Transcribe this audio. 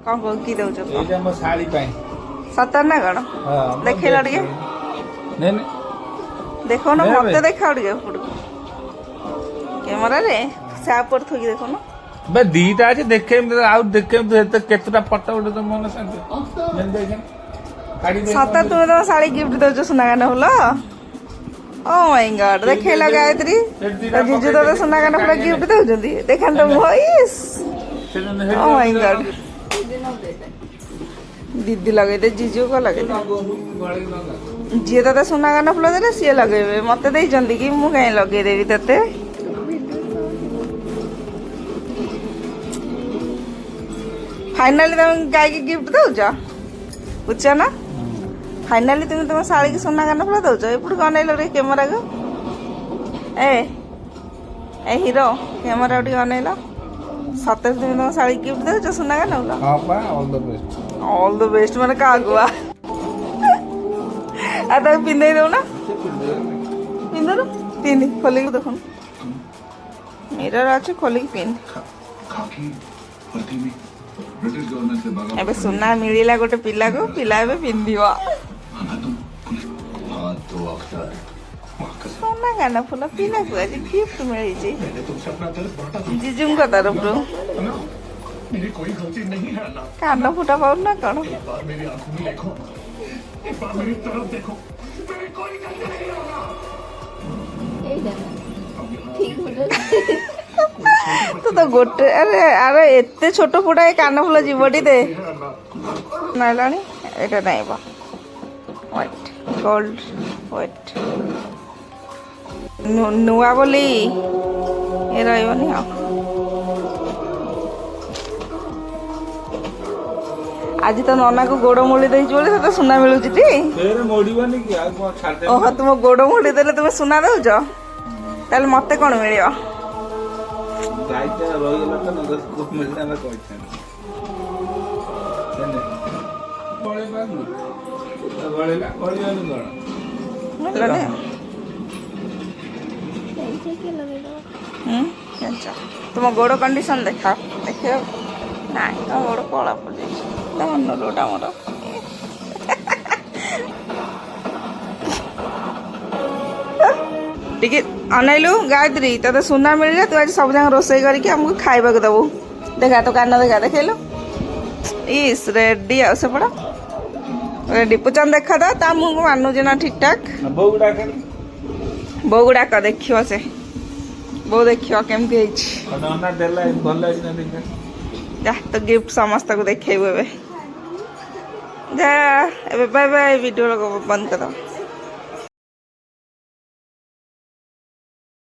कौन को की दउछ एटा मो साड़ी पाई सतर ना कौन हां देखिला टिके ने ने देखो ना मते देखा टिके फोटो कैमरा रे साप पर थकी देखो ना बे दीटा আছে দেখে আউ দেখে তো কেতটা ফটো উঠে তো মনে শান্তি মেন দেখেন কাড়ি দে सतर तुम्हें तो साड़ी गिफ्ट दउछ सुना गाना होला ओ माय गॉड देखैला गायत्री जीजू तो सुना गाना पूरा गिफ्ट दउछंती देखन तो वॉइस ओ माय गॉड दीदी लगे दे जीजू को लगे जी तो सुना गाना फुल दे सी लगे मत कि मु कहीं लगे देवी ते फाइनाली तुम गाय के गिफ्ट दउछ बुझ ना फाइनाली तुम तुम साड़ी की सुना गाना फुल दउछ एपटू कौन रे कैमरा को ए हीरो कैमरा टी अनैल सत तुम तुम साड़ी गिफ्ट दउछ सुना गाना फुल हां बा ऑल द बेस्ट माने का गुआ आ तो पिंदे दो ना पिंदे दो पिंदी खोली देखो मिरर अच्छे खोली पिन एबे सुना मिलिला गोटे पिला को पिला एबे पिंदिवा सोना गाना फुला पिला को आज गिफ्ट मिली जी जीजू को तरफ रो मेरी कोई गलती नहीं है ना कान फुटा पाउ ना कौन एक बार मेरी आंखों में देखो एक बार मेरी तरफ देखो मेरी कोई गलती नहीं होगा तो गोटे अरे अरे एते छोट फुटा कान फुल जीवटी दे नाइलानी एटा नहीं बा व्हाइट गोल्ड व्हाइट नुआ बोली ए रहबनी आ आज तो नना को गोड़ मोड़ी दे तो सुना मिलूँ ओह तुम गोड़ मोड़ी देले तुम सुना दौच ताल मत कौन मिल तुम गोड़ कंडीशन देखा देख ना तुम गोड़ कला पड़ मनोटा मोर टिके अनैलु गायत्री ते सुना मिल तू आज सब जगह रोसे करके हमको खाइबा को दबु देखा तो कान देखा देखैलो इस रेडी आ से पड़ा रेडी पुचन देखा तो ता मुंह को मानु जे ना ठीक ठाक बौगुड़ा का देखियो से बो देखियो केमती हेछि नना देला भल ना देखा जा तो गिफ्ट समस्त को देखेबे जा ए बाय बाय वीडियो को बंद कर दो।